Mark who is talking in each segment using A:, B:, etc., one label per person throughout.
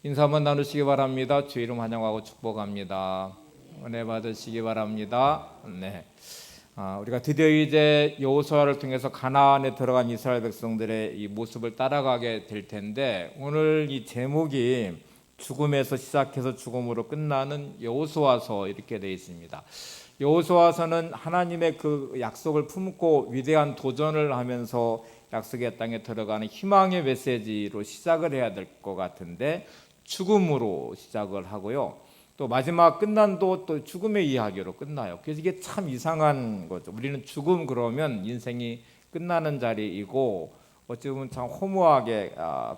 A: 인사 한번 나누시기 바랍니다. 주 이름 환영하고 축복합니다. 은혜 받으시기 바랍니다. 네. 우리가 드디어 이제 여호수아를 통해서 가나안에 들어간 이스라엘 백성들의 이 모습을 따라가게 될 텐데, 오늘 이 제목이 죽음에서 시작해서 죽음으로 끝나는 여호수아서 이렇게 되어 있습니다. 여호수아서는 하나님의 그 약속을 품고 위대한 도전을 하면서 약속의 땅에 들어가는 희망의 메시지로 시작을 해야 될 것 같은데, 죽음으로 시작을 하고요. 또 마지막 끝난도 또 죽음의 이야기로 끝나요. 그래서 이게 참 이상한 거죠. 우리는 죽음 그러면 인생이 끝나는 자리이고, 어찌 보면 참 허무하게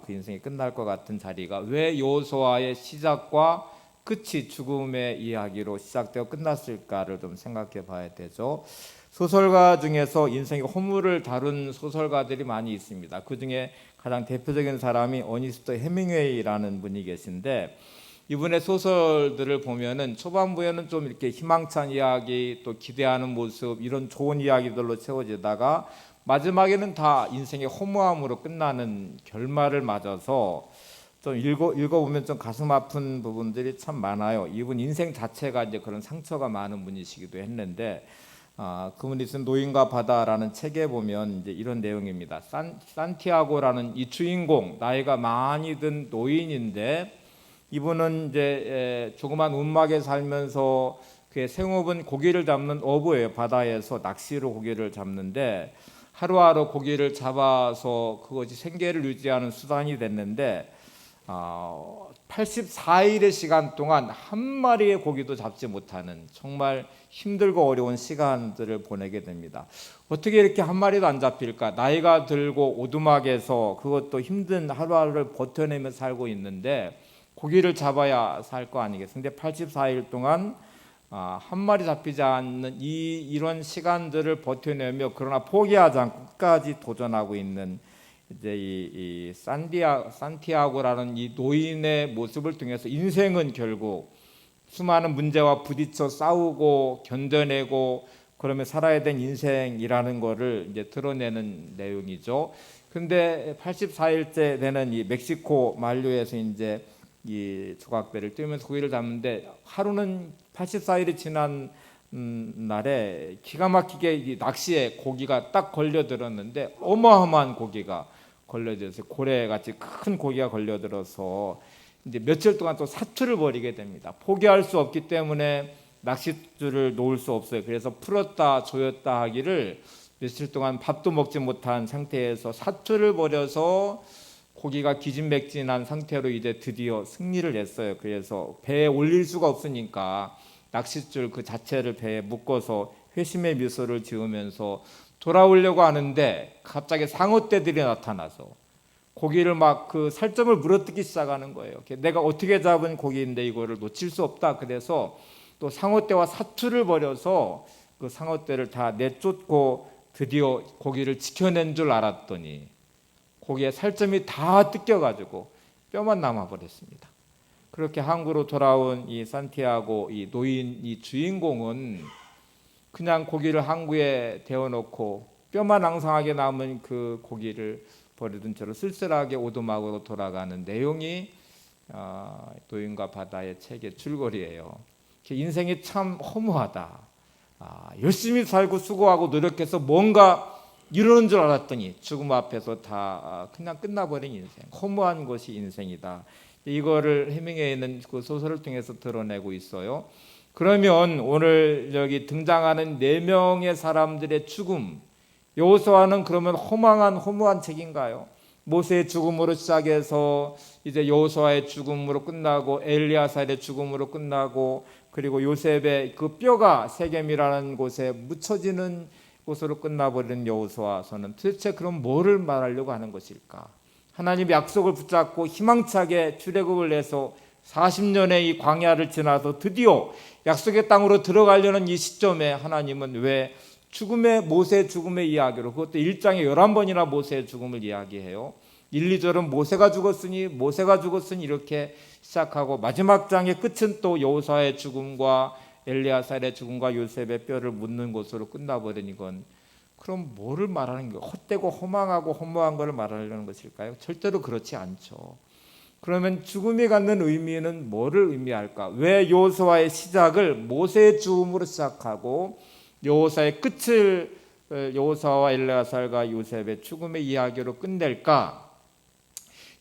A: 그 인생이 끝날 것 같은 자리가 왜 여호수아의 시작과 끝이 죽음의 이야기로 시작되어 끝났을까를 좀 생각해 봐야 되죠. 소설가 중에서 인생의 허물을 다룬 소설가들이 많이 있습니다. 그 중에 가장 대표적인 사람이 어니스트 해밍웨이라는 분이 계신데, 이분의 소설들을 보면은 초반부에는 좀 이렇게 희망찬 이야기, 또 기대하는 모습, 이런 좋은 이야기들로 채워지다가 마지막에는 다 인생의 허무함으로 끝나는 결말을 맞아서 좀 읽어보면 좀 가슴 아픈 부분들이 참 많아요. 이분 인생 자체가 이제 그런 상처가 많은 분이시기도 했는데, 그분이 쓴 노인과 바다라는 책에 보면 이제 이런 내용입니다. 산티아고라는 이 주인공, 나이가 많이 든 노인인데, 이분은 이제 조그만 움막에 살면서 그의 생업은 고기를 잡는 어부예요. 바다에서 낚시로 고기를 잡는데, 하루하루 고기를 잡아서 그것이 생계를 유지하는 수단이 됐는데, 84일의 시간 동안 한 마리의 고기도 잡지 못하는 정말 힘들고 어려운 시간들을 보내게 됩니다. 어떻게 이렇게 한 마리도 안 잡힐까? 나이가 들고 오두막에서 그것도 힘든 하루하루를 버텨내며 살고 있는데 고기를 잡아야 살 거 아니겠어요? 근데 84일 동안 한 마리 잡히지 않는 이런 시간들을 버텨내며 그러나 포기하지 않고 끝까지 도전하고 있는 이제 이 산티아고라는 이 노인의 모습을 통해서 인생은 결국 수많은 문제와 부딪혀 싸우고 견뎌내고 그러면 살아야 된 인생이라는 거를 이제 드러내는 내용이죠. 근데 84일째 되는 이 멕시코 만류에서 이제 이 조각배를 띄우면서 고기를 잡는데, 하루는 84일이 지난 날에 기가 막히게 이 낚시에 고기가 딱 걸려들었는데, 어마어마한 고기가 걸려들어서 고래같이 큰 고기가 걸려들어서 이제 며칠 동안 또 사투를 벌이게 됩니다. 포기할 수 없기 때문에 낚싯줄을 놓을 수 없어요. 그래서 풀었다 조였다 하기를 며칠 동안 밥도 먹지 못한 상태에서 사투를 벌여서 고기가 기진맥진한 상태로 이제 드디어 승리를 했어요. 그래서 배에 올릴 수가 없으니까 낚싯줄 그 자체를 배에 묶어서 회심의 미소를 지으면서 돌아오려고 하는데, 갑자기 상어떼들이 나타나서 고기를 막 그 살점을 물어뜯기 시작하는 거예요. 내가 어떻게 잡은 고기인데 이거를 놓칠 수 없다. 그래서 또 상어떼와 사투를 벌여서 그 상어떼를 다 내쫓고 드디어 고기를 지켜낸 줄 알았더니 고기에 살점이 다 뜯겨가지고 뼈만 남아버렸습니다. 그렇게 항구로 돌아온 이 산티아고 이 노인 이 주인공은 그냥 고기를 항구에 데워놓고 뼈만 앙상하게 남은 그 고기를 버리던 채로 쓸쓸하게 오두막으로 돌아가는 내용이 노인과 바다의 책의 줄거리예요. 인생이 참 허무하다. 열심히 살고 수고하고 노력해서 뭔가 이루는 줄 알았더니 죽음 앞에서 다 그냥 끝나버린 인생, 허무한 것이 인생이다. 이거를 해밍웨이는 그 소설을 통해서 드러내고 있어요. 그러면 오늘 여기 등장하는 4명의 사람들의 죽음, 여호수아는 그러면 허무한 책인가요? 모세의 죽음으로 시작해서 이제 여호수아의 죽음으로 끝나고 엘리야살의 죽음으로 끝나고, 그리고 요셉의 그 뼈가 세겜이라는 곳에 묻혀지는 곳으로 끝나버리는 여호수아서는 도대체 그럼 뭐를 말하려고 하는 것일까? 하나님의 약속을 붙잡고 희망차게 출애굽을 해서 40년의 이 광야를 지나서 드디어 약속의 땅으로 들어가려는 이 시점에 하나님은 왜 모세의 죽음의 이야기로, 그것도 1장에 11번이나 모세의 죽음을 이야기해요. 1, 2절은 모세가 죽었으니 이렇게 시작하고, 마지막 장의 끝은 또 여호수아의 죽음과 엘리야살의 죽음과 요셉의 뼈를 묻는 것으로 끝나버리니, 건 그럼 뭐를 말하는 거예요? 헛되고 허망하고 허무한 것을 말하려는 것일까요? 절대로 그렇지 않죠. 그러면 죽음이 갖는 의미는 뭐를 의미할까? 왜 여호수아의 시작을 모세의 죽음으로 시작하고 여호수아의 끝을 여호수아와 엘레아살과 요셉의 죽음의 이야기로 끝낼까?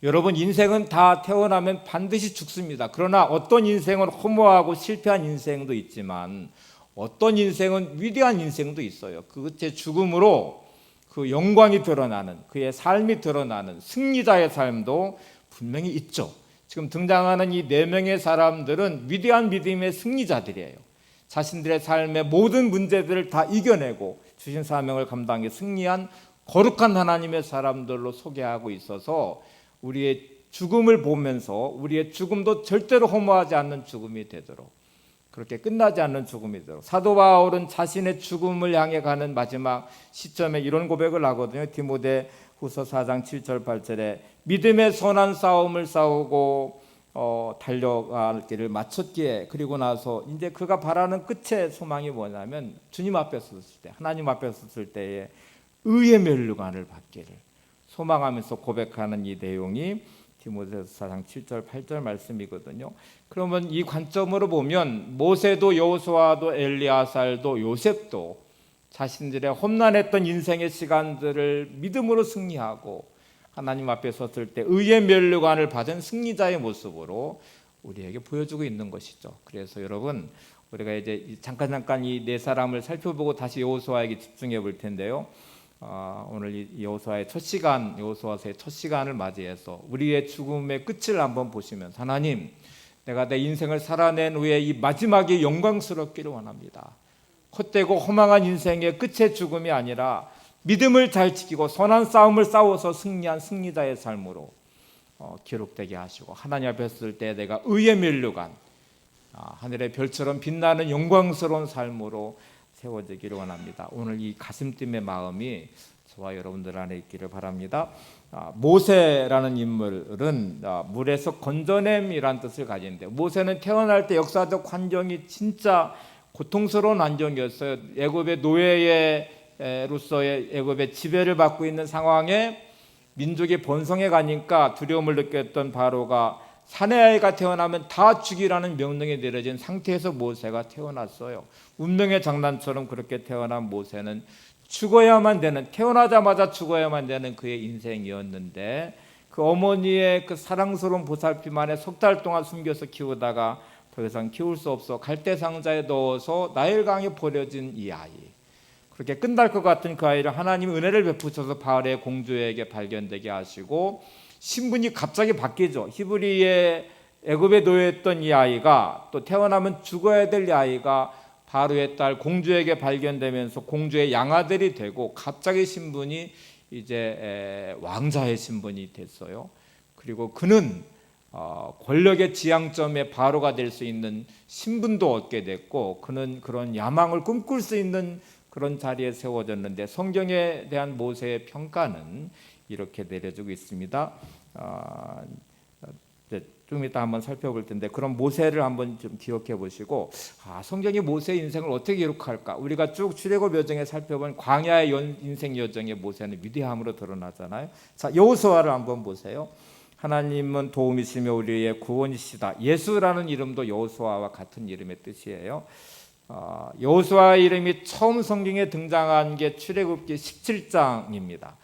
A: 여러분, 인생은 다 태어나면 반드시 죽습니다. 그러나 어떤 인생은 허무하고 실패한 인생도 있지만 어떤 인생은 위대한 인생도 있어요. 그 끝에 죽음으로 그 영광이 드러나는, 그의 삶이 드러나는 승리자의 삶도 분명히 있죠. 지금 등장하는 이 4명의 사람들은 위대한 믿음의 승리자들이에요. 자신들의 삶의 모든 문제들을 다 이겨내고 주신 사명을 감당해 승리한 거룩한 하나님의 사람들로 소개하고 있어서 우리의 죽음을 보면서 우리의 죽음도 절대로 허무하지 않는 죽음이 되도록, 그렇게 끝나지 않는 죽음이 되도록, 사도 바울은 자신의 죽음을 향해 가는 마지막 시점에 이런 고백을 하거든요. 디모데후서 4장 7절 8절에 믿음의 선한 싸움을 싸우고 달려갈 길을 마쳤기에, 그리고 나서 이제 그가 바라는 끝의 소망이 뭐냐면 주님 앞에 섰을 때, 하나님 앞에 섰을 때에 의의 면류관을 받기를 소망하면서 고백하는 이 내용이 디모데후서 4장 7절 8절 말씀이거든요. 그러면 이 관점으로 보면 모세도 여호수아도 엘리야살도 요셉도 자신들의 험난했던 인생의 시간들을 믿음으로 승리하고 하나님 앞에 섰을 때 의의 면류관을 받은 승리자의 모습으로 우리에게 보여주고 있는 것이죠. 그래서 여러분, 우리가 이제 잠깐 이 4사람을 살펴보고 다시 여호수아에게 집중해 볼 텐데요. 오늘 이 여호수아의 첫 시간, 여호수아서의 첫 시간을 맞이해서 우리의 죽음의 끝을 한번 보시면서 하나님, 내가 내 인생을 살아낸 후에 이 마지막이 영광스럽기를 원합니다. 헛되고 허망한 인생의 끝의 죽음이 아니라 믿음을 잘 지키고 선한 싸움을 싸워서 승리한 승리자의 삶으로 기록되게 하시고 하나님 앞에 섰을 때 내가 의의 면류관, 하늘의 별처럼 빛나는 영광스러운 삶으로 세워지기를 원합니다. 오늘 이 가슴팀의 마음이 저와 여러분들 안에 있기를 바랍니다. 모세라는 인물은 물에서 건져냄이란 뜻을 가지는데, 모세는 태어날 때 역사적 환경이 진짜 고통스러운 환경이었어요. 애굽의 노예로서의 애굽의 지배를 받고 있는 상황에 민족이 번성해 가니까 두려움을 느꼈던 바로가 사내아이가 태어나면 다 죽이라는 명령이 내려진 상태에서 모세가 태어났어요. 운명의 장난처럼 그렇게 태어난 모세는 죽어야만 되는, 태어나자마자 죽어야만 되는 그의 인생이었는데, 그 어머니의 그 사랑스러운 보살핌 안에 석 달 동안 숨겨서 키우다가 더 이상 키울 수 없어 갈대 상자에 넣어서 나일강에 버려진 이 아이, 그렇게 끝날 것 같은 그 아이를 하나님 은혜를 베푸셔서 바알의 공주에게 발견되게 하시고 신분이 갑자기 바뀌죠. 히브리의 애굽에 노예했던 이 아이가 또 태어나면 죽어야 될 이 아이가 바로의 딸 공주에게 발견되면서 공주의 양아들이 되고 갑자기 신분이 이제 왕자의 신분이 됐어요. 그리고 그는 권력의 지향점에 바로가 될 수 있는 신분도 얻게 됐고, 그는 그런 야망을 꿈꿀 수 있는 그런 자리에 세워졌는데, 성경에 대한 모세의 평가는 이렇게 내려주고 있습니다. 좀 이따 한번 살펴볼 텐데, 그럼 모세를 한번 좀 기억해 보시고, 성경이 모세의 인생을 어떻게 기록할까? 우리가 쭉 출애굽 여정에 살펴본 광야의 인생 여정의 모세는 위대함으로 드러나잖아요. 자, 여호수아를 한번 보세요. 하나님은 도움이시며 우리의 구원이시다. 예수라는 이름도 여호수아와 같은 이름의 뜻이에요. 여호수아의 이름이 처음 성경에 등장한 게 출애굽기 17장입니다.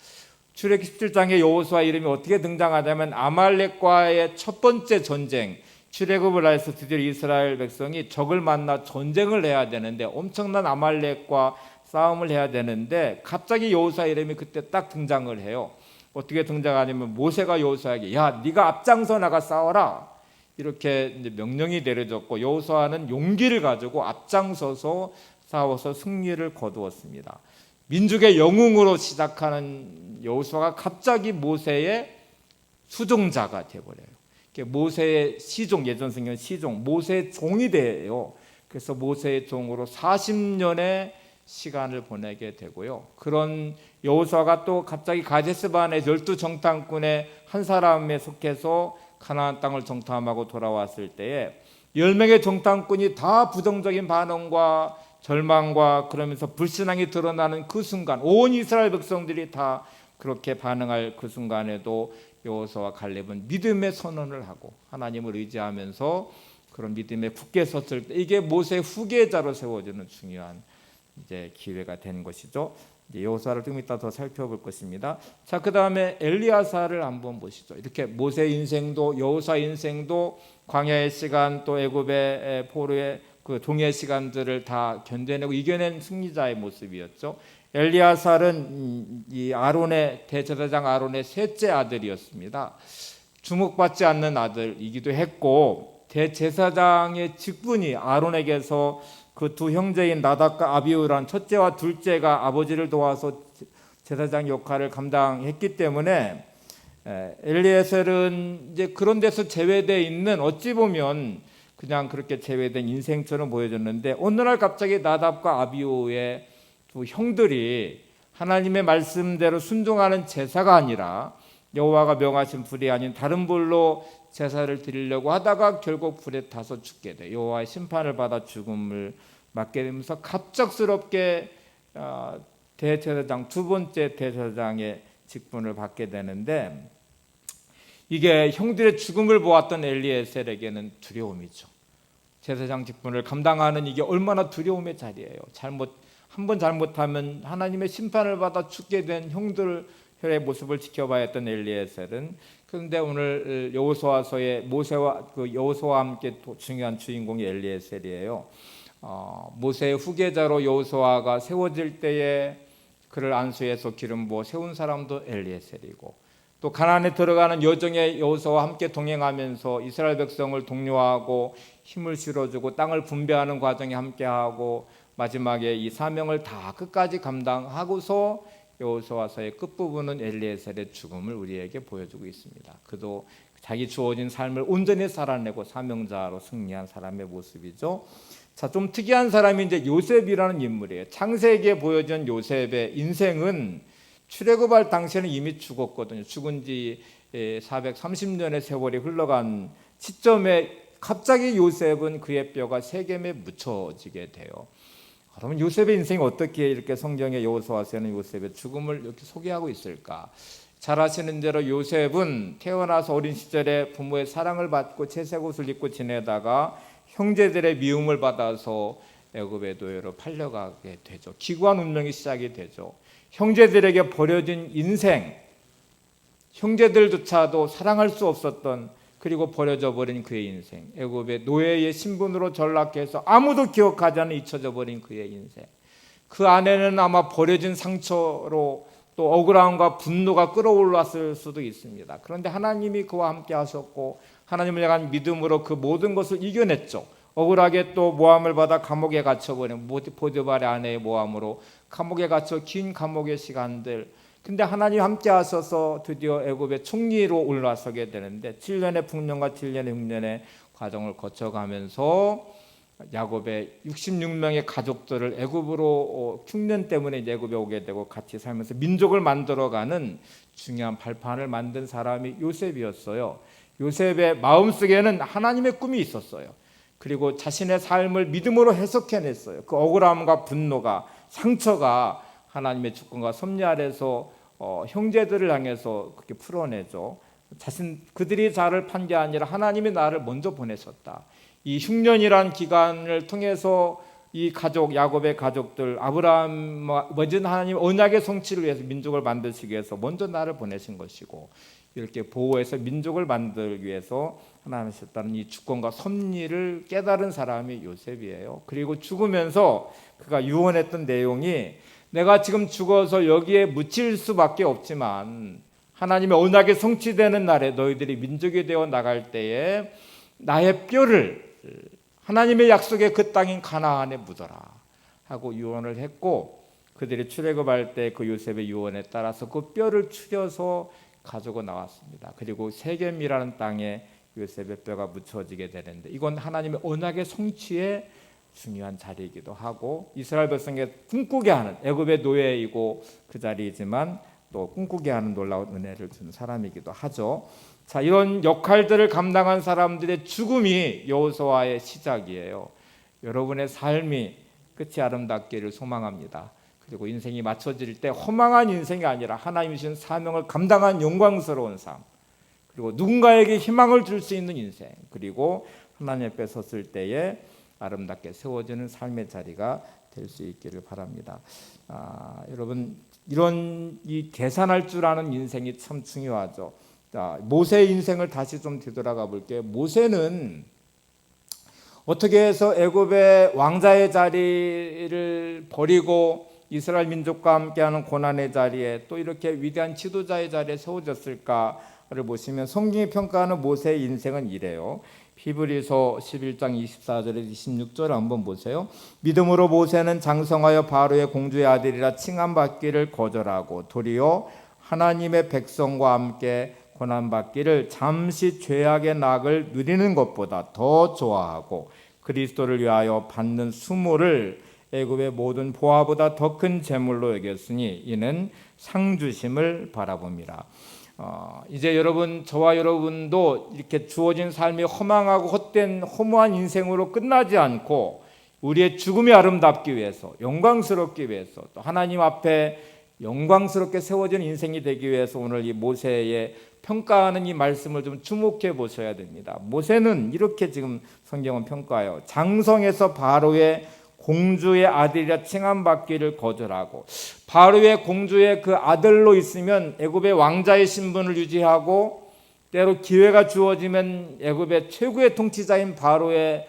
A: 출애굽기 17장에 여호수아 이름이 어떻게 등장하냐면 아말렉과의 첫 번째 전쟁, 출애굽을 해서 드디어 이스라엘 백성이 적을 만나 전쟁을 해야 되는데, 엄청난 아말렉과 싸움을 해야 되는데 갑자기 여호수아 이름이 그때 딱 등장을 해요. 어떻게 등장하냐면 모세가 여호수아에게 야, 네가 앞장서 나가 싸워라, 이렇게 이제 명령이 내려졌고, 여호수아는 용기를 가지고 앞장서서 싸워서 승리를 거두었습니다. 민족의 영웅으로 시작하는 여호수아가 갑자기 모세의 수종자가 되어버려요. 모세의 시종, 예전 성경 시종, 모세의 종이 돼요. 그래서 모세의 종으로 40년의 시간을 보내게 되고요. 그런 여호수아가 또 갑자기 가데스바네 12정탐꾼의 한 사람에 속해서 가나안 땅을 정탐하고 돌아왔을 때에 10명의 정탐꾼이 다 부정적인 반응과 절망과 그러면서 불신앙이 드러나는 그 순간, 온 이스라엘 백성들이 다 그렇게 반응할 그 순간에도 여호수아와 갈렙은 믿음의 선언을 하고 하나님을 의지하면서 그런 믿음에 굳게 섰을 때 이게 모세의 후계자로 세워지는 중요한 이제 기회가 된 것이죠. 여호수아를 좀 이따 더 살펴볼 것입니다. 자, 그 다음에 엘리야사를 한번 보시죠. 이렇게 모세 인생도 여호수아 인생도 광야의 시간 또 애굽의 포로의 그 동해 시간들을 다 견뎌내고 이겨낸 승리자의 모습이었죠. 엘리야살은 이 아론의 대제사장 아론의 셋째 아들이었습니다. 주목받지 않는 아들이기도 했고 대제사장의 직분이 아론에게서 그 두 형제인 나답과 아비후란 첫째와 둘째가 아버지를 도와서 제사장 역할을 감당했기 때문에 엘리에셀은 이제 그런 데서 제외되어 있는 어찌 보면 그냥 그렇게 제외된 인생처럼 보여졌는데 어느 날 갑자기 나답과 아비후의 두 형들이 하나님의 말씀대로 순종하는 제사가 아니라 여호와가 명하신 불이 아닌 다른 불로 제사를 드리려고 하다가 결국 불에 타서 죽게 돼. 여호와의 심판을 받아 죽음을 맞게 되면서 갑작스럽게 대제사장 두 번째 대제사장의 직분을 받게 되는데 이게 형들의 죽음을 보았던 엘리에셀에게는 두려움이죠. 제사장 직분을 감당하는 이게 얼마나 두려움의 자리예요. 한 번 잘못하면 하나님의 심판을 받아 죽게 된 형들의 모습을 지켜봐야 했던 엘리에셀은 그런데 오늘 여호수아서의 모세와 그 여호수아와 함께 중요한 주인공이 엘리에셀이에요. 모세의 후계자로 여호수아가 세워질 때에 그를 안수해서 기름 부어 세운 사람도 엘리에셀이고 또 가나안에 들어가는 여정에 여호수아와 함께 동행하면서 이스라엘 백성을 독려하고 힘을 실어주고 땅을 분배하는 과정에 함께하고 마지막에 이 사명을 다 끝까지 감당하고서 여호수아서의 끝부분은 엘리에셀의 죽음을 우리에게 보여주고 있습니다. 그도 자기 주어진 삶을 온전히 살아내고 사명자로 승리한 사람의 모습이죠. 자, 좀 특이한 사람이 이제 요셉이라는 인물이에요. 창세기에 보여준 요셉의 인생은 출애굽할 당시에는 이미 죽었거든요. 죽은 지 430년의 세월이 흘러간 시점에 갑자기 요셉은 그의 뼈가 세겜에 묻혀지게 돼요. 그러면 요셉의 인생이 어떻게 이렇게 성경의 여호수아서에는 요셉의 죽음을 이렇게 소개하고 있을까? 잘 아시는 대로 요셉은 태어나서 어린 시절에 부모의 사랑을 받고 채색 옷을 입고 지내다가 형제들의 미움을 받아서 애굽의 노예로 팔려가게 되죠. 기구한 운명이 시작이 되죠. 형제들에게 버려진 인생, 형제들조차도 사랑할 수 없었던 그리고 버려져 버린 그의 인생, 애굽의 노예의 신분으로 전락해서 아무도 기억하지 않는 잊혀져 버린 그의 인생, 그 안에는 아마 버려진 상처로 또 억울함과 분노가 끌어올랐을 수도 있습니다. 그런데 하나님이 그와 함께 하셨고 하나님을 향한 믿음으로 그 모든 것을 이겨냈죠. 억울하게 또 모함을 받아 감옥에 갇혀버린 보디발의 아내의 모함으로 감옥에 갇혀 긴 감옥의 시간들, 근데 하나님 함께 하셔서 드디어 애굽의 총리로 올라서게 되는데 7년의 풍년과 7년의 흉년의 과정을 거쳐가면서 야곱의 66명의 가족들을 애굽으로 흉년 때문에 애굽에 오게 되고 같이 살면서 민족을 만들어가는 중요한 발판을 만든 사람이 요셉이었어요. 요셉의 마음속에는 하나님의 꿈이 있었어요. 그리고 자신의 삶을 믿음으로 해석해냈어요. 그 억울함과 분노가, 상처가 하나님의 주권과 섭리 아래서 형제들을 향해서 그렇게 풀어내죠. 그들이 자를 판 게 아니라 하나님이 나를 먼저 보내셨다. 이 흉년이란 기간을 통해서 이 가족, 야곱의 가족들, 아브라함과 먼저 하나님 언약의 성취를 위해서 민족을 만드시기 위해서 먼저 나를 보내신 것이고 이렇게 보호해서 민족을 만들기 위해서 하나님 하셨다는 이 주권과 섭리를 깨달은 사람이 요셉이에요. 그리고 죽으면서 그가 유언했던 내용이 내가 지금 죽어서 여기에 묻힐 수밖에 없지만 하나님의 언약이 성취되는 날에 너희들이 민족이 되어 나갈 때에 나의 뼈를 하나님의 약속의 그 땅인 가나안에 묻어라 하고 유언을 했고 그들이 출애굽할 때 그 요셉의 유언에 따라서 그 뼈를 추려서 가지고 나왔습니다. 그리고 세겜이라는 땅에 요셉의 뼈가 묻혀지게 되는데 이건 하나님의 언약의 성취에 중요한 자리이기도 하고 이스라엘 백성에 꿈꾸게 하는 애굽의 노예이고 그 자리이지만 또 꿈꾸게 하는 놀라운 은혜를 준 사람이기도 하죠. 자, 이런 역할들을 감당한 사람들의 죽음이 여호수아의 시작이에요. 여러분의 삶이 끝이 아름답기를 소망합니다. 그리고 인생이 맞춰질 때 허망한 인생이 아니라 하나님이 주신 사명을 감당한 영광스러운 삶, 그리고 누군가에게 희망을 줄 수 있는 인생, 그리고 하나님 앞에 섰을 때에 아름답게 세워지는 삶의 자리가 될 수 있기를 바랍니다. 여러분, 이런 이 계산할 줄 아는 인생이 참 중요하죠. 자, 모세의 인생을 다시 좀 되돌아가 볼게요. 모세는 어떻게 해서 애굽의 왕자의 자리를 버리고 이스라엘 민족과 함께하는 고난의 자리에 또 이렇게 위대한 지도자의 자리에 세워졌을까를 보시면 성경이 평가하는 모세의 인생은 이래요. 히브리서 11장 24절에서 26절을 한번 보세요. 믿음으로 모세는 장성하여 바로의 공주의 아들이라 칭함받기를 거절하고 도리어 하나님의 백성과 함께 고난받기를 잠시 죄악의 낙을 누리는 것보다 더 좋아하고 그리스도를 위하여 받는 수모를 애굽의 모든 보화보다 더 큰 재물로 여겼으니 이는 상 주심을 바라봅니다. 이제 여러분, 저와 여러분도 이렇게 주어진 삶이 허망하고 헛된 허무한 인생으로 끝나지 않고 우리의 죽음이 아름답기 위해서, 영광스럽기 위해서, 또 하나님 앞에 영광스럽게 세워진 인생이 되기 위해서 오늘 이 모세의 평가하는 이 말씀을 좀 주목해 보셔야 됩니다. 모세는 이렇게 지금 성경은 평가해요. 장성에서 바로의 공주의 아들이라 칭함받기를 거절하고, 바로의 공주의 그 아들로 있으면 애굽의 왕자의 신분을 유지하고 때로 기회가 주어지면 애굽의 최고의 통치자인 바로의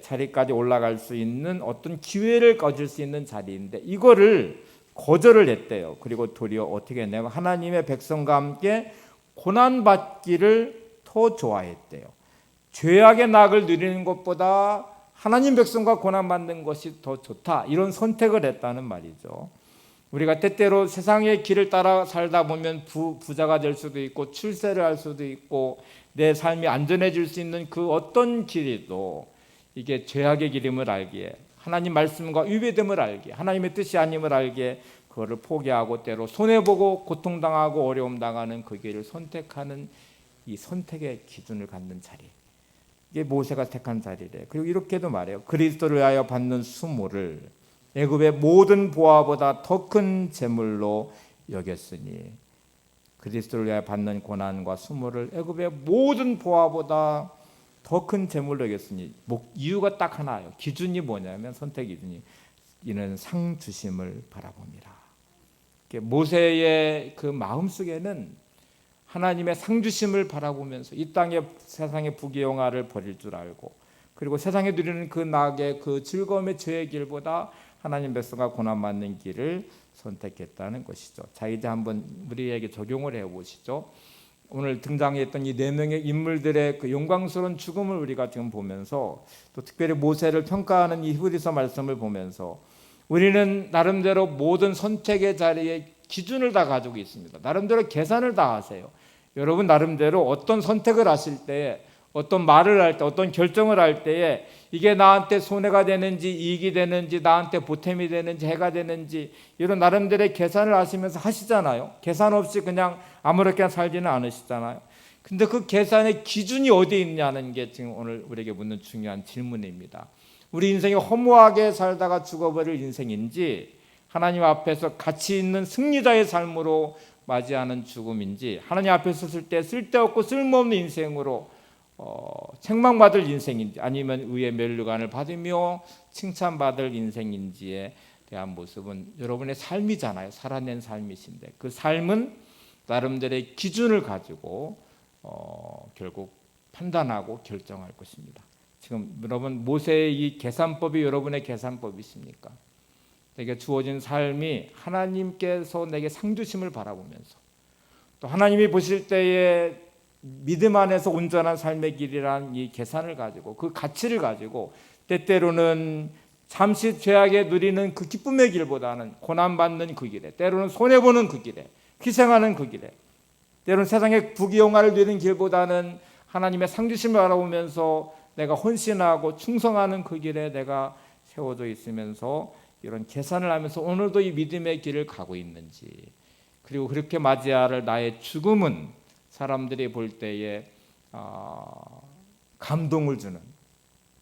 A: 자리까지 올라갈 수 있는 어떤 기회를 가질 수 있는 자리인데 이거를 거절을 했대요. 그리고 도리어 어떻게 했냐면 하나님의 백성과 함께 고난받기를 더 좋아했대요. 죄악의 낙을 누리는 것보다 하나님 백성과 고난받는 것이 더 좋다, 이런 선택을 했다는 말이죠. 우리가 때때로 세상의 길을 따라 살다 보면 부자가 될 수도 있고 출세를 할 수도 있고 내 삶이 안전해질 수 있는 그 어떤 길이도 이게 죄악의 길임을 알기에, 하나님 말씀과 위배됨을 알기에, 하나님의 뜻이 아님을 알기에 그거를 포기하고 때로 손해보고 고통당하고 어려움당하는 그 길을 선택하는 이 선택의 기준을 갖는 자리, 이게 모세가 택한 자리래. 그리고 이렇게도 말해요. 그리스도를 위하여 받는 수모를 애굽의 모든 보화보다 더 큰 재물로 여겼으니, 그리스도를 위하여 받는 고난과 수모를 애굽의 모든 보화보다 더 큰 재물로 여겼으니, 이유가 딱 하나예요. 기준이 뭐냐면, 선택 기준이 이는 상 주심을 바라봅니다. 모세의 그 마음속에는 하나님의 상 주심을 바라보면서 이 땅의 세상의 부귀영화를 버릴 줄 알고, 그리고 세상에 누리는 그 낙의 그 즐거움의 죄의 길보다 하나님 백성과 고난받는 길을 선택했다는 것이죠. 자, 이제 한번 우리에게 적용을 해보시죠. 오늘 등장했던 이 네 명의 인물들의 그 영광스러운 죽음을 우리가 지금 보면서, 또 특별히 모세를 평가하는 이 히브리서 말씀을 보면서 우리는 나름대로 모든 선택의 자리에 기준을 다 가지고 있습니다. 나름대로 계산을 다 하세요. 여러분 나름대로 어떤 선택을 하실 때, 어떤 말을 할 때, 어떤 결정을 할 때에 이게 나한테 손해가 되는지 이익이 되는지, 나한테 보탬이 되는지 해가 되는지, 이런 나름대로의 계산을 하시면서 하시잖아요. 계산 없이 그냥 아무렇게나 살지는 않으시잖아요. 근데 그 계산의 기준이 어디에 있냐는 게 지금 오늘 우리에게 묻는 중요한 질문입니다. 우리 인생이 허무하게 살다가 죽어버릴 인생인지, 하나님 앞에서 가치 있는 승리자의 삶으로 맞이하는 죽음인지, 하나님 앞에 섰을 때 쓸데없고 쓸모없는 인생으로 책망받을 인생인지, 아니면 의의 면류관을 받으며 칭찬받을 인생인지에 대한 모습은 여러분의 삶이잖아요. 살아낸 삶이신데 그 삶은 나름대로의 기준을 가지고 결국 판단하고 결정할 것입니다. 지금 여러분, 모세의 이 계산법이 여러분의 계산법이십니까? 내게 주어진 삶이 하나님께서 내게 상 주심을 바라보면서, 또 하나님이 보실 때에 믿음 안에서 온전한 삶의 길이라는 이 계산을 가지고, 그 가치를 가지고 때때로는 잠시 죄악에 누리는 그 기쁨의 길보다는 고난받는 그 길에, 때로는 손해보는 그 길에, 희생하는 그 길에, 때로는 세상의 부귀영화를 누리는 길보다는 하나님의 상 주심을 바라보면서 내가 헌신하고 충성하는 그 길에 내가 세워져 있으면서 이런 계산을 하면서 오늘도 이 믿음의 길을 가고 있는지, 그리고 그렇게 맞이할 나의 죽음은 사람들이 볼 때에 감동을 주는,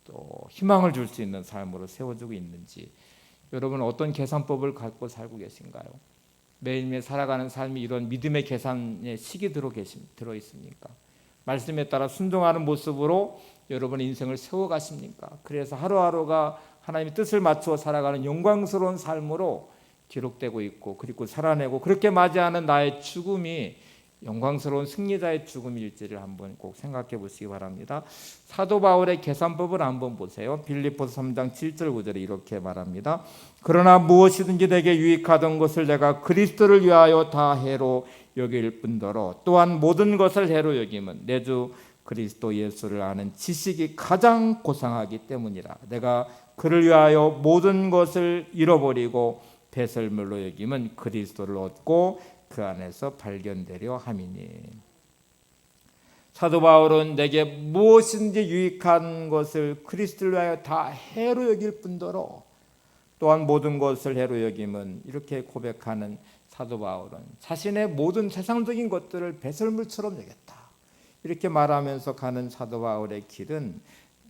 A: 또 희망을 줄 수 있는 삶으로 세워지고 있는지, 여러분은 어떤 계산법을 갖고 살고 계신가요? 매일매일 살아가는 삶이 이런 믿음의 계산에 식이 들어 있습니까? 말씀에 따라 순종하는 모습으로 여러분의 인생을 세워가십니까? 그래서 하루하루가 하나님의 뜻을 맞추어 살아가는 영광스러운 삶으로 기록되고 있고, 그리고 살아내고, 그렇게 맞이하는 나의 죽음이 영광스러운 승리자의 죽음일지를 한번 꼭 생각해 보시기 바랍니다. 사도 바울의 계산법을 한번 보세요. 빌립보서 3장 7절 9절에 이렇게 말합니다. 그러나 무엇이든지 내게 유익하던 것을 내가 그리스도를 위하여 다 해로 여길 뿐더러 또한 모든 것을 해로 여김은 내 주 그리스도 예수를 아는 지식이 가장 고상하기 때문이라. 내가 그를 위하여 모든 것을 잃어버리고 배설물로 여김은 그리스도를 얻고 그 안에서 발견되려 함이니. 사도 바울은 내게 무엇인지 유익한 것을 그리스도를 위하여 다 해로 여길 뿐더러 또한 모든 것을 해로 여김은, 이렇게 고백하는 사도 바울은 자신의 모든 세상적인 것들을 배설물처럼 여겼다. 이렇게 말하면서 가는 사도 바울의 길은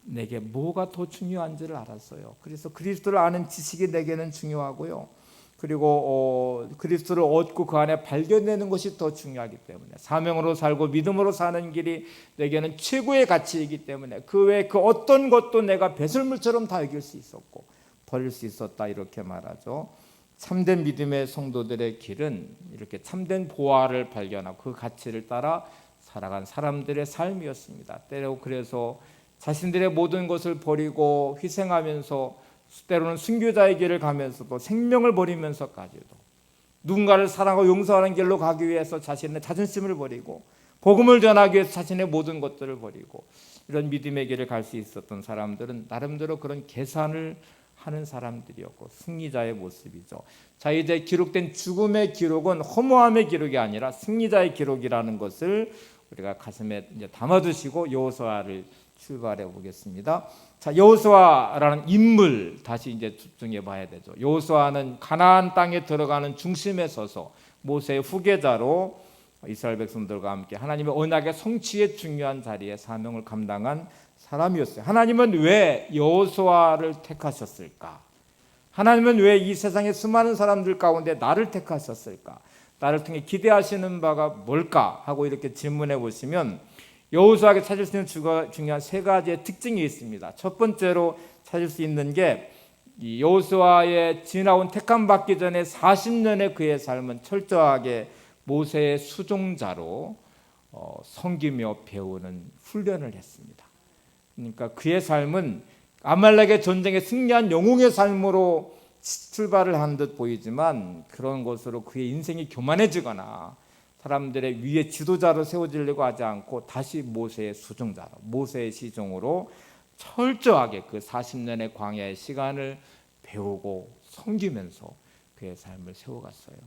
A: 내게 뭐가 더 중요한지를 알았어요. 그래서 그리스도를 아는 지식이 내게는 중요하고요. 그리고 그리스도를 얻고 그 안에 발견되는 것이 더 중요하기 때문에, 사명으로 살고 믿음으로 사는 길이 내게는 최고의 가치이기 때문에 그 외에 그 어떤 것도 내가 배설물처럼 다 여길 수 있었고 버릴 수 있었다, 이렇게 말하죠. 참된 믿음의 성도들의 길은 이렇게 참된 보화를 발견하고 그 가치를 따라 살아간 사람들의 삶이었습니다. 때로 그래서 자신들의 모든 것을 버리고 희생하면서, 때로는 순교자의 길을 가면서도 생명을 버리면서까지도 누군가를 사랑하고 용서하는 길로 가기 위해서 자신의 자존심을 버리고 복음을 전하기 위해서 자신의 모든 것들을 버리고 이런 믿음의 길을 갈 수 있었던 사람들은 나름대로 그런 계산을 하는 사람들이었고 승리자의 모습이죠. 자, 이제 기록된 죽음의 기록은 허무함의 기록이 아니라 승리자의 기록이라는 것을 우리가 가슴에 이제 담아두시고 여호수아를 출발해 보겠습니다. 자, 여호수아라는 인물 다시 이제 집중해 봐야 되죠. 여호수아는 가나안 땅에 들어가는 중심에 서서 모세의 후계자로 이스라엘 백성들과 함께 하나님의 언약의 성취의 중요한 자리에 사명을 감당한 사람이었어요. 하나님은 왜 여호수아를 택하셨을까? 하나님은 왜 이 세상의 수많은 사람들 가운데 나를 택하셨을까? 나를 통해 기대하시는 바가 뭘까? 하고 이렇게 질문해 보시면 여호수아에게 찾을 수 있는 중요한 세 가지의 특징이 있습니다. 첫 번째로 찾을 수 있는 게 이 여호수아의 지나온 택함 받기 전에 40년의 그의 삶은 철저하게 모세의 수종자로 섬기며 배우는 훈련을 했습니다. 그러니까 그의 삶은 아말렉의 전쟁에 승리한 영웅의 삶으로 출발을 한 듯 보이지만 그런 것으로 그의 인생이 교만해지거나 사람들의 위에 지도자로 세워지려고 하지 않고 다시 모세의 수종자로, 모세의 시종으로 철저하게 그 40년의 광야의 시간을 배우고 섬기면서 그의 삶을 세워갔어요.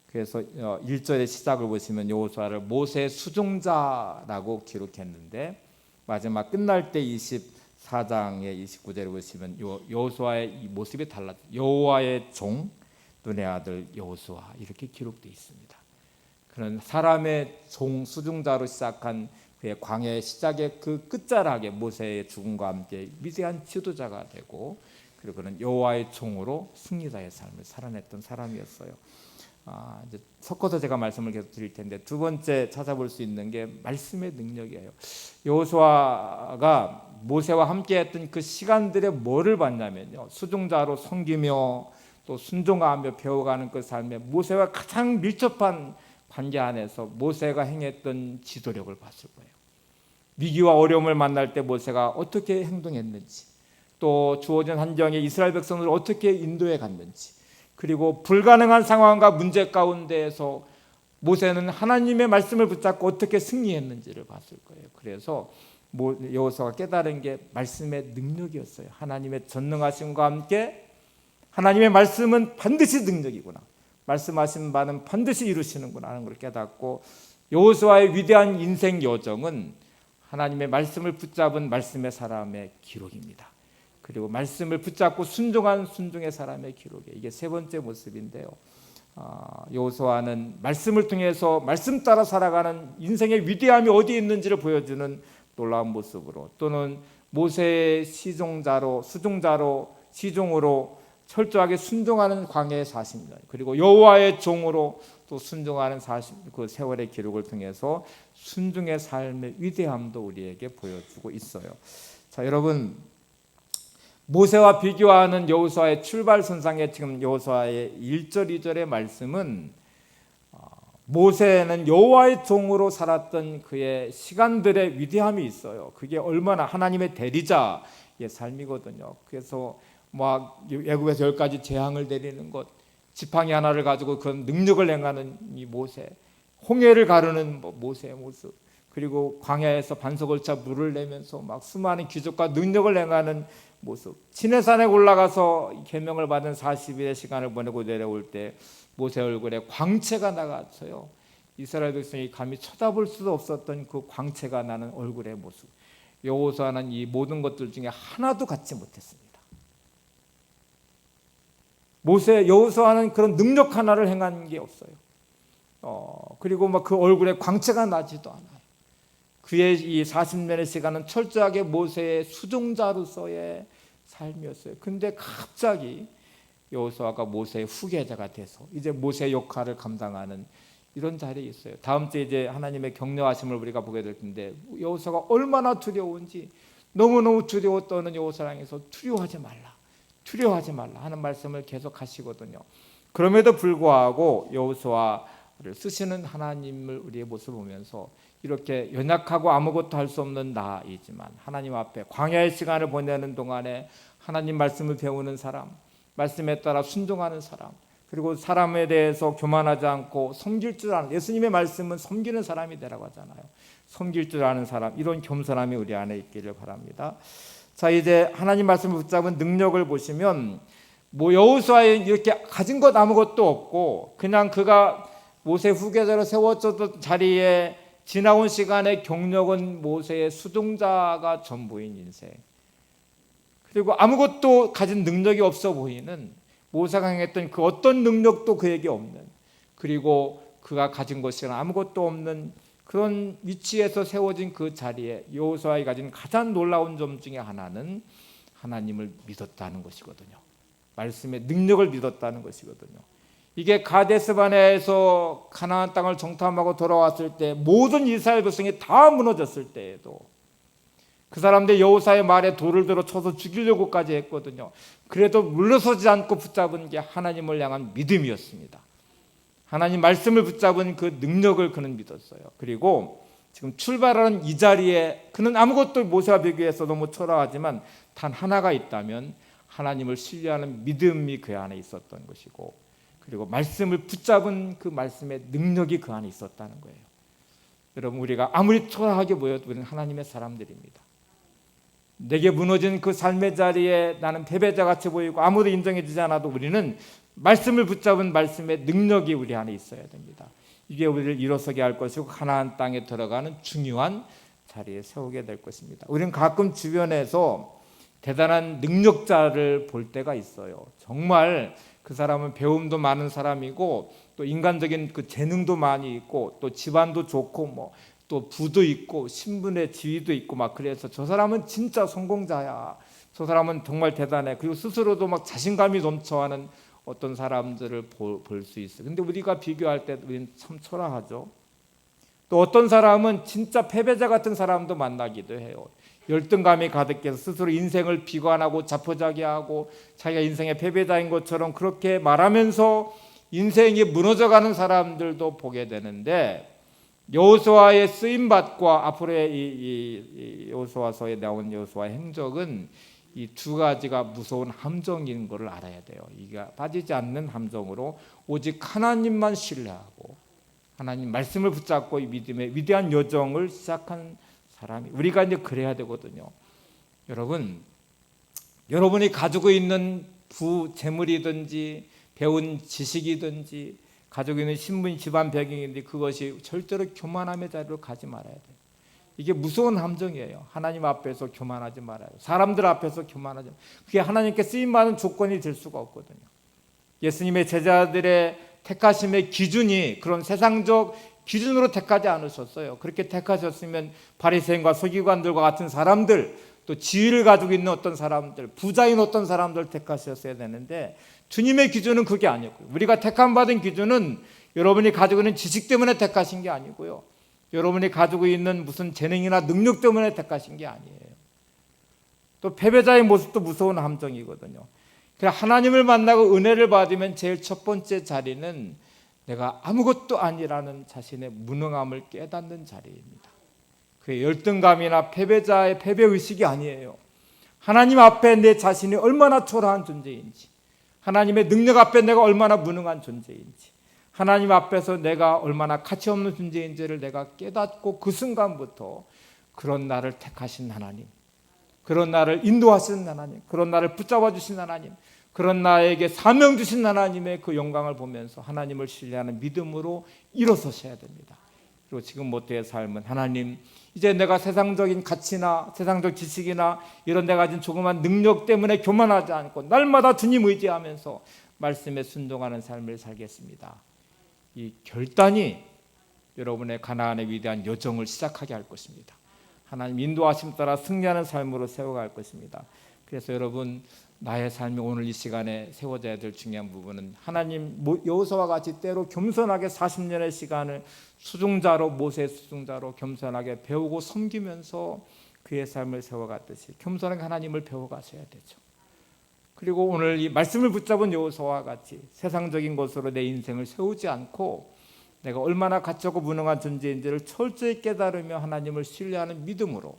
A: 그래서 1절의 시작을 보시면 여호수아를 모세의 수종자라고 기록했는데 마지막 끝날 때 24장의 29절을 보시면 여호수아의 이 모습이 달라져. 여호와의 종 눈의 아들 여호수아, 이렇게 기록되어 있습니다. 그런 사람의 종 수종자로 시작한 그의 광야의 시작의 그 끝자락에 모세의 죽음과 함께 위대한 지도자가 되고, 그리고 그는 여호와의 종으로 승리자의 삶을 살아냈던 사람이었어요. 이제 섞어서 제가 말씀을 계속 드릴 텐데 두 번째 찾아볼 수 있는 게 말씀의 능력이에요. 여호수아가 모세와 함께했던 그 시간들에 뭐를 봤냐면요, 수종자로 섬기며 또 순종하며 배워가는 그 삶에 모세와 가장 밀접한 관계 안에서 모세가 행했던 지도력을 봤을 거예요. 위기와 어려움을 만날 때 모세가 어떻게 행동했는지, 또 주어진 환경에 이스라엘 백성을 어떻게 인도해 갔는지, 그리고 불가능한 상황과 문제 가운데에서 모세는 하나님의 말씀을 붙잡고 어떻게 승리했는지를 봤을 거예요. 그래서 여호수아가 깨달은 게 말씀의 능력이었어요. 하나님의 전능하심과 함께 하나님의 말씀은 반드시 능력이구나, 말씀하신 바는 반드시 이루시는구나 하는 걸 깨닫고, 여호수아의 위대한 인생 여정은 하나님의 말씀을 붙잡은 말씀의 사람의 기록입니다. 그리고 말씀을 붙잡고 순종한 순종의 사람의 기록이에요. 이게 세 번째 모습인데요, 여호수아는 말씀을 통해서 말씀 따라 살아가는 인생의 위대함이 어디에 있는지를 보여주는 놀라운 모습으로, 또는 모세의 시종자로 시종으로 철저하게 순종하는 광야의 40년, 그리고 여호와의 종으로 또 순종하는 그 세월의 기록을 통해서 순종의 삶의 위대함도 우리에게 보여주고 있어요. 자, 여러분, 모세와 비교하는 여호수아의 출발선상에 지금 여호수아의 1절 2절의 말씀은 모세는 여호와의 종으로 살았던 그의 시간들의 위대함이 있어요. 그게 얼마나 하나님의 대리자의 삶이거든요. 그래서 막 애굽에서 10가지 재앙을 내리는 것, 지팡이 하나를 가지고 그런 능력을 행하는 이 모세, 홍해를 가르는 모세의 모습, 그리고 광야에서 반석을 차 물을 내면서 막 수많은 기적과 능력을 행하는 모습, 시내산에 올라가서 계명을 받은 40일의 시간을 보내고 내려올 때 모세 얼굴에 광채가 나가서요, 이스라엘 백성이 감히 쳐다볼 수도 없었던 그 광채가 나는 얼굴의 모습. 여호수아는 이 모든 것들 중에 하나도 갖지 못했습니다. 여호수아는 그런 능력 하나를 행한 게 없어요. 그리고 막 그 얼굴에 광채가 나지도 않아요. 그의 이 40년의 시간은 철저하게 모세의 수종자로서의 삶이었어요. 근데 갑자기 여호수아가 모세의 후계자가 돼서 이제 모세의 역할을 감당하는 이런 자리에 있어요. 다음 주에 이제 하나님의 격려하심을 우리가 보게 될 텐데, 여호수아가 얼마나 두려운지, 너무너무 두려워 떠는 여호수아를 향해서 두려워하지 말라 하는 말씀을 계속 하시거든요. 그럼에도 불구하고 여호수아를 쓰시는 하나님을 우리의 모습을 보면서 이렇게 연약하고 아무것도 할 수 없는 나이지만 하나님 앞에 광야의 시간을 보내는 동안에 하나님 말씀을 배우는 사람, 말씀에 따라 순종하는 사람, 그리고 사람에 대해서 교만하지 않고 섬길 줄 아는, 예수님의 말씀은 섬기는 사람이 되라고 하잖아요. 섬길 줄 아는 사람, 이런 겸손함이 우리 안에 있기를 바랍니다. 자, 이제 하나님 말씀을 붙잡은 능력을 보시면 여호수아에 이렇게 가진 것 아무것도 없고 그냥 그가 모세 후계자로 세워졌던 자리에 지나온 시간의 경력은 모세의 수동자가 전부인 인생, 그리고 아무것도 가진 능력이 없어 보이는, 모세가 행했던 그 어떤 능력도 그에게 없는, 그리고 그가 가진 것이 아무것도 없는 그런 위치에서 세워진 그 자리에 여호수아가 가진 가장 놀라운 점 중에 하나는 하나님을 믿었다는 것이거든요. 말씀의 능력을 믿었다는 것이거든요. 이게 가데스바네에서 가나안 땅을 정탐하고 돌아왔을 때 모든 이스라엘 백성이 다 무너졌을 때에도 그 사람들 여호수아의 말에 돌을 들어 쳐서 죽이려고까지 했거든요. 그래도 물러서지 않고 붙잡은 게 하나님을 향한 믿음이었습니다. 하나님 말씀을 붙잡은 그 능력을 그는 믿었어요. 그리고 지금 출발하는 이 자리에 그는 아무것도 모세와 비교해서 너무 초라하지만 단 하나가 있다면 하나님을 신뢰하는 믿음이 그 안에 있었던 것이고, 그리고 말씀을 붙잡은 그 말씀의 능력이 그 안에 있었다는 거예요. 여러분, 우리가 아무리 초라하게 보여도 우리는 하나님의 사람들입니다. 내게 무너진 그 삶의 자리에 나는 패배자같이 보이고 아무도 인정해 주지 않아도 우리는 말씀을 붙잡은 말씀의 능력이 우리 안에 있어야 됩니다. 이게 우리를 일어서게 할 것이고 가나안 땅에 들어가는 중요한 자리에 세우게 될 것입니다. 우리는 가끔 주변에서 대단한 능력자를 볼 때가 있어요. 정말 그 사람은 배움도 많은 사람이고 또 인간적인 그 재능도 많이 있고 또 집안도 좋고 또 부도 있고 신분의 지위도 있고 막, 그래서 저 사람은 진짜 성공자야, 저 사람은 정말 대단해, 그리고 스스로도 막 자신감이 넘쳐하는 어떤 사람들을 볼 수 있어요. 근데 우리가 비교할 때 우리는 참 초라하죠. 또 어떤 사람은 진짜 패배자 같은 사람도 만나기도 해요. 열등감이 가득해서 스스로 인생을 비관하고 자포자기하고 자기가 인생의 패배자인 것처럼 그렇게 말하면서 인생이 무너져가는 사람들도 보게 되는데, 여호수아의 쓰임받과 앞으로의 이 여호수아서에 나온 여호수아의 행적은 이 두 가지가 무서운 함정인 것을 알아야 돼요. 이게 빠지지 않는 함정으로 오직 하나님만 신뢰하고 하나님 말씀을 붙잡고 이 믿음의 위대한 여정을 시작한 사람이, 우리가 이제 그래야 되거든요. 여러분이 가지고 있는 재물이든지 배운 지식이든지 가지고 있는 신분, 집안 배경인데 그것이 절대로 교만함의 자리로 가지 말아야 돼요. 이게 무서운 함정이에요. 하나님 앞에서 교만하지 말아요. 사람들 앞에서 교만하지 말아요. 그게 하나님께 쓰임받는 조건이 될 수가 없거든요. 예수님의 제자들의 택하심의 기준이 그런 세상적 기준으로 택하지 않으셨어요. 그렇게 택하셨으면 바리새인과 서기관들과 같은 사람들, 또 지위를 가지고 있는 어떤 사람들, 부자인 어떤 사람들 택하셨어야 되는데 주님의 기준은 그게 아니고요. 우리가 택함 받은 기준은 여러분이 가지고 있는 지식 때문에 택하신 게 아니고요. 여러분이 가지고 있는 무슨 재능이나 능력 때문에 택하신 게 아니에요. 또 패배자의 모습도 무서운 함정이거든요. 그래서 하나님을 만나고 은혜를 받으면 제일 첫 번째 자리는 내가 아무것도 아니라는 자신의 무능함을 깨닫는 자리입니다. 그 열등감이나 패배자의 패배의식이 아니에요. 하나님 앞에 내 자신이 얼마나 초라한 존재인지, 하나님의 능력 앞에 내가 얼마나 무능한 존재인지, 하나님 앞에서 내가 얼마나 가치 없는 존재인지를 내가 깨닫고 그 순간부터 그런 나를 택하신 하나님, 그런 나를 인도하신 하나님, 그런 나를 붙잡아 주신 하나님, 그런 나에게 사명 주신 하나님의 그 영광을 보면서 하나님을 신뢰하는 믿음으로 일어서셔야 됩니다. 그리고 지금 모태의 삶은 하나님, 이제 내가 세상적인 가치나 세상적 지식이나 이런 내가 가진 조그만 능력 때문에 교만하지 않고 날마다 주님 의지하면서 말씀에 순종하는 삶을 살겠습니다. 이 결단이 여러분의 가나안의 위대한 여정을 시작하게 할 것입니다. 하나님 인도하심 따라 승리하는 삶으로 세워갈 것입니다. 그래서 여러분, 나의 삶이 오늘 이 시간에 세워져야 될 중요한 부분은 하나님 여호수아와 같이 때로 겸손하게 40년의 시간을 수종자로, 모세의 수종자로 겸손하게 배우고 섬기면서 그의 삶을 세워갔듯이 겸손하게 하나님을 배워가셔야 되죠. 그리고 오늘 이 말씀을 붙잡은 여호수아와 같이 세상적인 것으로 내 인생을 세우지 않고 내가 얼마나 가치없고 무능한 존재인지를 철저히 깨달으며 하나님을 신뢰하는 믿음으로,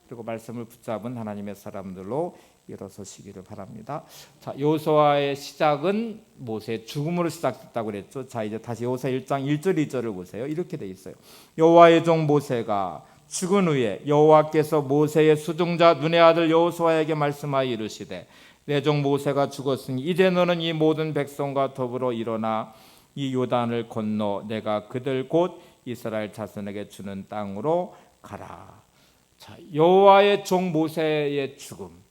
A: 그리고 말씀을 붙잡은 하나님의 사람들로 일어서시기를 바랍니다. 자, 여호수아의 시작은 모세의 죽음으로 시작됐다고 그랬죠. 자, 이제 다시 여호수아 1장 1절 2절을 보세요. 이렇게 돼 있어요. 여호와의 종 모세가 죽은 후에 여호와께서 모세의 수종자 눈의 아들 여호수아에게 말씀하여 이르시되 내 종 모세가 죽었으니 이제 너는 이 모든 백성과 더불어 일어나 이 요단을 건너 내가 그들 곧 이스라엘 자손에게 주는 땅으로 가라. 자, 여호와의 종 모세의 죽음.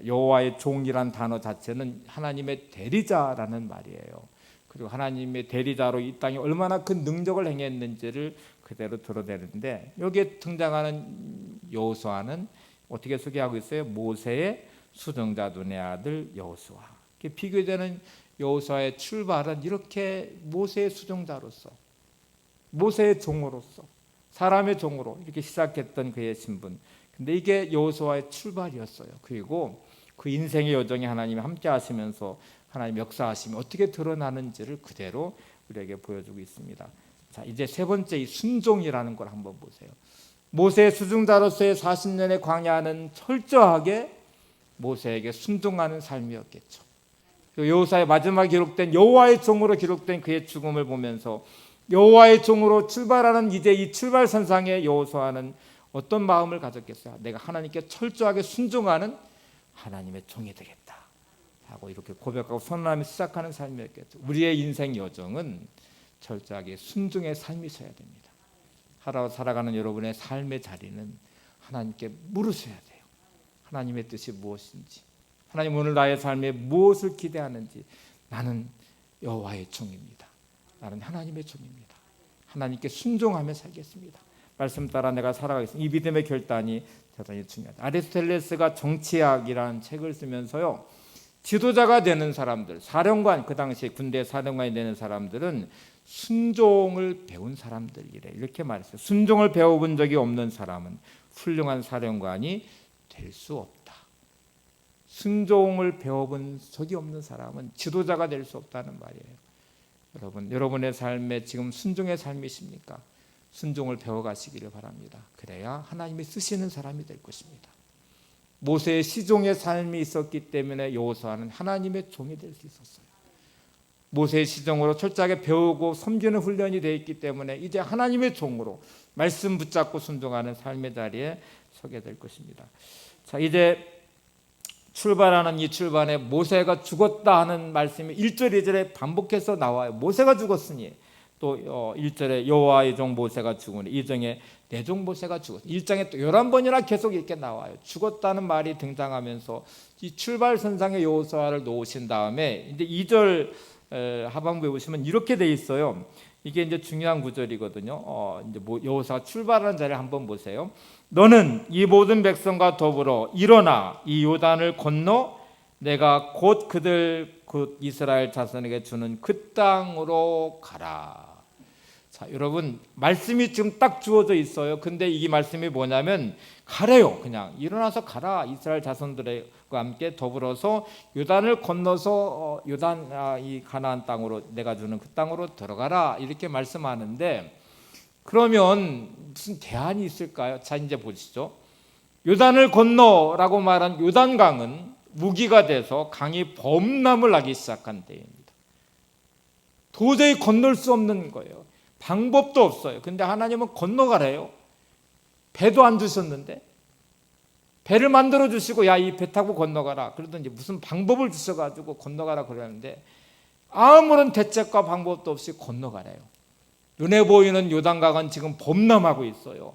A: 여호와의 종이란 단어 자체는 하나님의 대리자라는 말이에요. 그리고 하나님의 대리자로 이 땅에 얼마나 큰 능력을 행했는지를 그대로 드러내는데, 여기에 등장하는 여호수아는 어떻게 소개하고 있어요? 모세의 수종자 눈의 아들 여호수아. 비교되는 여호수아의 출발은 이렇게 모세의 수종자로서, 모세의 종으로서, 사람의 종으로 이렇게 시작했던 그의 신분. 근데 이게 여호수아의 출발이었어요. 그리고 그 인생의 여정에 하나님이 함께 하시면서 하나님 역사하심이 어떻게 드러나는지를 그대로 우리에게 보여주고 있습니다. 자, 이제 세 번째 이 순종이라는 걸 한번 보세요. 모세의 수종자로서의 40년의 광야는 철저하게 모세에게 순종하는 삶이었겠죠. 여호수아의 마지막 기록된 여호와의 종으로 기록된 그의 죽음을 보면서 여호와의 종으로 출발하는 이제 이 출발선상에 여호수아는 어떤 마음을 가졌겠어요? 내가 하나님께 철저하게 순종하는 하나님의 종이 되겠다 하고 이렇게 고백하고 선언하며 시작하는 삶이었겠죠. 우리의 인생 여정은 철저하게 순종의 삶이셔야 됩니다. 살아가는 여러분의 삶의 자리는 하나님께 물으셔야 돼요. 하나님의 뜻이 무엇인지, 하나님 오늘 나의 삶에 무엇을 기대하는지. 나는 여호와의 종입니다. 나는 하나님의 종입니다. 하나님께 순종하며 살겠습니다. 말씀 따라 내가 살아가겠습니다. 이 믿음의 결단이 대단히 중요하다. 아리스토텔레스가 정치학이라는 책을 쓰면서요, 지도자가 되는 사람들, 사령관, 그 당시에 군대 사령관이 되는 사람들은 순종을 배운 사람들이래, 이렇게 말했어요. 순종을 배워본 적이 없는 사람은 훌륭한 사령관이 될 수 없다. 순종을 배워본 적이 없는 사람은 지도자가 될 수 없다는 말이에요. 여러분의 삶에 지금 순종의 삶이십니까? 순종을 배워가시기를 바랍니다. 그래야 하나님이 쓰시는 사람이 될 것입니다. 모세의 시종의 삶이 있었기 때문에 여호수아는 하나님의 종이 될 수 있었어요. 모세의 시종으로 철저하게 배우고 섬기는 훈련이 되어 있기 때문에 이제 하나님의 종으로 말씀 붙잡고 순종하는 삶의 자리에 서게 될 것입니다. 자, 이제 출발하는 이 출발에 모세가 죽었다 하는 말씀이 1절 2절에 반복해서 나와요. 모세가 죽었으니, 또 1절에 여호와의 종 모세가 죽으니, 2장에 내 종 모세가 죽었으니, 1장에 또 11번이나 계속 이렇게 나와요. 죽었다는 말이 등장하면서 이 출발선상에 여호수아를 놓으신 다음에 이제 2절 하반부에 보시면 이렇게 돼 있어요. 이게 이제 중요한 구절이거든요. 이제 여호수아가 출발하는 자리를 한번 보세요. 너는 이 모든 백성과 더불어 일어나 이 요단을 건너 내가 곧 그들 곧 이스라엘 자손에게 주는 그 땅으로 가라. 자, 여러분 말씀이 지금 딱 주어져 있어요. 근데 이 말씀이 뭐냐면 가래요. 그냥 일어나서 가라. 이스라엘 자손들과 함께 더불어서 요단을 건너서 요단 이 가나안 땅으로 내가 주는 그 땅으로 들어가라. 이렇게 말씀하는데 그러면 무슨 대안이 있을까요? 자, 이제 보시죠. 요단을 건너라고 말한 요단강은 무기가 돼서 강이 범람을 하기 시작한 때입니다. 도저히 건널 수 없는 거예요. 방법도 없어요. 근데 하나님은 건너가래요. 배도 안 주셨는데 배를 만들어 주시고 야, 이 배 타고 건너가라 그러든지 무슨 방법을 주셔가지고 건너가라 그러는데 아무런 대책과 방법도 없이 건너가래요. 눈에 보이는 요단강은 지금 범람하고 있어요.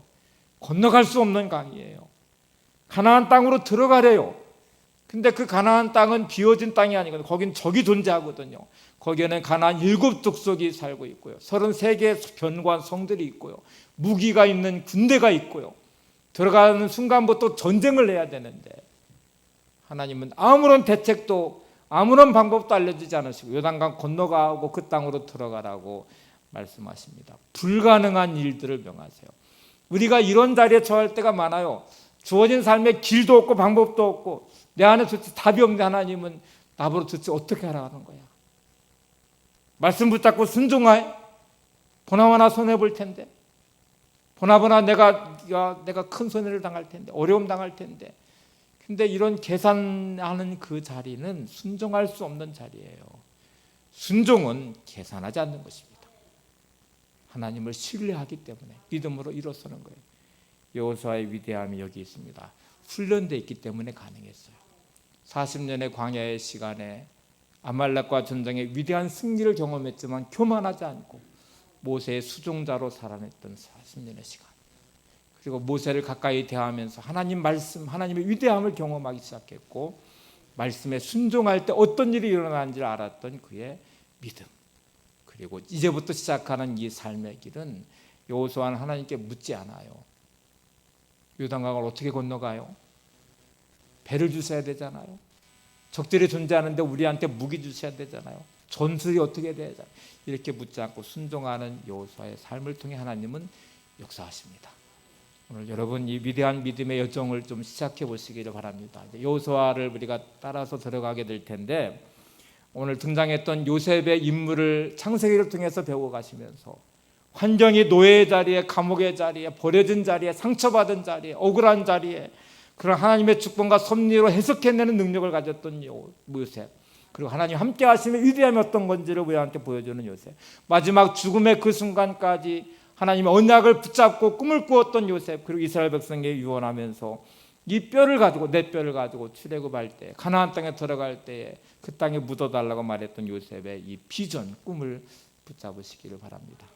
A: 건너갈 수 없는 강이에요. 가나안 땅으로 들어가래요. 근데 그 가나안 땅은 비워진 땅이 아니거든요. 거긴 적이 존재하거든요. 거기에는 가나안 7족속이 살고 있고요. 33개의 견고한 성들이 있고요. 무기가 있는 군대가 있고요. 들어가는 순간부터 전쟁을 해야 되는데 하나님은 아무런 대책도 아무런 방법도 알려주지 않으시고 요단강 건너가고 그 땅으로 들어가라고 말씀하십니다. 불가능한 일들을 명하세요. 우리가 이런 자리에 처할 때가 많아요. 주어진 삶에 길도 없고 방법도 없고 내 안에 도대체 답이 없는 하나님은 나보고 도대체 어떻게 하라는 거야. 말씀 붙잡고 순종해. 보나마나 손해볼 텐데 보나마나 내가 큰 손해를 당할 텐데 어려움 당할 텐데 근데 이런 계산하는 그 자리는 순종할 수 없는 자리예요. 순종은 계산하지 않는 것입니다. 하나님을 신뢰하기 때문에 믿음으로 일어서는 거예요. 여호수아의 위대함이 여기 있습니다. 훈련되어 있기 때문에 가능했어요. 40년의 광야의 시간에 아말렉과 전쟁의 위대한 승리를 경험했지만 교만하지 않고 모세의 수종자로 살아냈던 40년의 시간, 그리고 모세를 가까이 대하면서 하나님 말씀, 하나님의 위대함을 경험하기 시작했고 말씀에 순종할 때 어떤 일이 일어나는지를 알았던 그의 믿음, 그리고 이제부터 시작하는 이 삶의 길은 여호수아는 하나님께 묻지 않아요. 요단강을 어떻게 건너가요? 배를 주셔야 되잖아요. 적들이 존재하는데 우리한테 무기 주셔야 되잖아요. 전술이 어떻게 돼야 되잖아요. 이렇게 묻지 않고 순종하는 여호수아의 삶을 통해 하나님은 역사하십니다. 오늘 여러분 이 위대한 믿음의 여정을 좀 시작해 보시기를 바랍니다. 여호수아를 우리가 따라서 들어가게 될 텐데 오늘 등장했던 요셉의 인물을 창세기를 통해서 배워가시면서 환경이 노예의 자리에, 감옥의 자리에, 버려진 자리에, 상처받은 자리에, 억울한 자리에 그런 하나님의 축복과 섭리로 해석해내는 능력을 가졌던 요셉, 그리고 하나님 함께 하시면 위대함이 어떤 건지를 우리한테 보여주는 요셉, 마지막 죽음의 그 순간까지 하나님의 언약을 붙잡고 꿈을 꾸었던 요셉, 그리고 이스라엘 백성에게 유언하면서 이 뼈를 가지고 내 뼈를 가지고 출애굽할 때 가나안 땅에 들어갈 때에 그 땅에 묻어달라고 말했던 요셉의 이 비전, 꿈을 붙잡으시기를 바랍니다.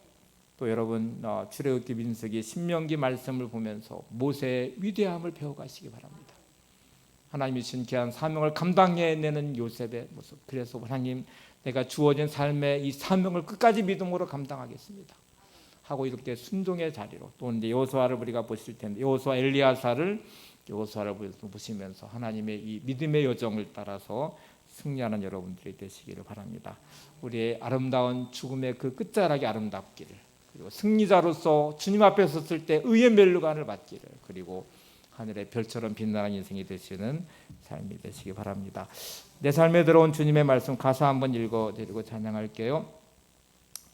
A: 또 여러분 출애굽기, 민수기, 신명기 말씀을 보면서 모세의 위대함을 배워가시기 바랍니다. 하나님이 주신 귀한 사명을 감당해내는 요셉의 모습, 그래서 하나님 내가 주어진 삶의 이 사명을 끝까지 믿음으로 감당하겠습니다 하고 이렇게 순종의 자리로, 또 이제 여호수아를 우리가 보실 텐데 여호수아 엘리야사를 여호수아를 보시면서 하나님의 이 믿음의 여정을 따라서 승리하는 여러분들이 되시기를 바랍니다. 우리의 아름다운 죽음의 그 끝자락이 아름답기를, 그리고 승리자로서 주님 앞에 섰을 때 의의 멸류관을 받기를, 그리고 하늘의 별처럼 빛나는 인생이 되시는 삶이 되시기 바랍니다. 내 삶에 들어온 주님의 말씀 가사 한번 읽어드리고 찬양할게요.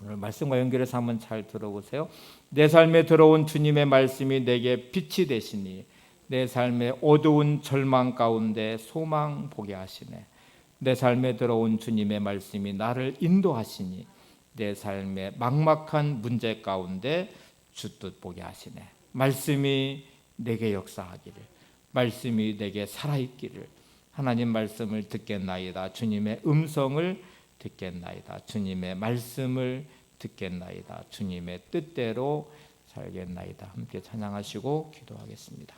A: 오늘 말씀과 연결해서 한번 잘 들어보세요. 내 삶에 들어온 주님의 말씀이 내게 빛이 되시니 내 삶의 어두운 절망 가운데 소망 보게 하시네. 내 삶에 들어온 주님의 말씀이 나를 인도하시니 내 삶의 막막한 문제 가운데 주 뜻 보게 하시네. 말씀이 내게 역사하기를, 말씀이 내게 살아있기를, 하나님 말씀을 듣겠나이다. 주님의 음성을 듣겠나이다. 주님의 말씀을 듣겠나이다. 주님의 뜻대로 살겠나이다. 함께 찬양하시고 기도하겠습니다.